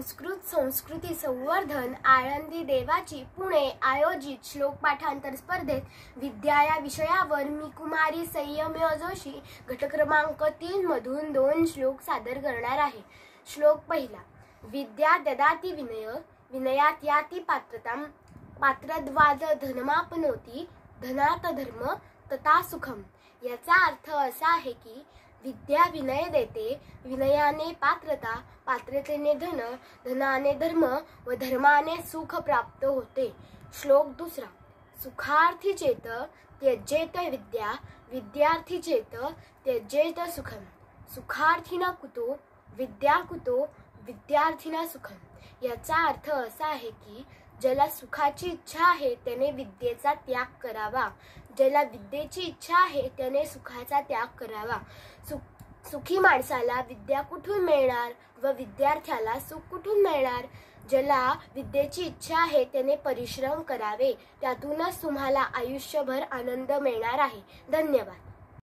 संस्कृत संस्कृती संवर्धन आळंदी देवाची पुणे आयोजित श्लोक पाठांतर स्पर्धेत विद्या या विषयावर मी कुमारी संयम्य जोशी गट क्रमांक 3 मधून 2 श्लोक सादर करणार आहे। श्लोक पहिला। विद्या ददाति विनय विनयात याति पात्रतां पात्रद्वाद धनमापनोति धनात धर्म तथा सुखम। याचा अर्थ असा आहे की विद्या विनय देते, विनयाने पात्रता, पात्रतेने धन, धनाने धर्म व धर्माने सुख प्राप्त होते। श्लोक दुसरा। सुखार्थी चेत त्यजेत विद्या विद्यार्थी चेत त्यजेत सुखम। सुखार्थीना कुतो विद्या कुतो विद्यार्थीना सुखम। याचा अर्थ असा आहे की ज्याला सुखाची इच्छा आहे त्याने विद्येचा त्याग करावा, ज्याला विद्येची इच्छा आहे त्याने सुखाचा त्याग करावा। सुखी माणसाला विद्या कुठून मिळणार व विद्यार्थ्याला सुख कुठून मिळणार? ज्याला विद्येची इच्छा आहे त्याने परिश्रम करावे, त्यातूनच तुम्हाला आयुष्यभर आनंद मिळणार आहे। धन्यवाद।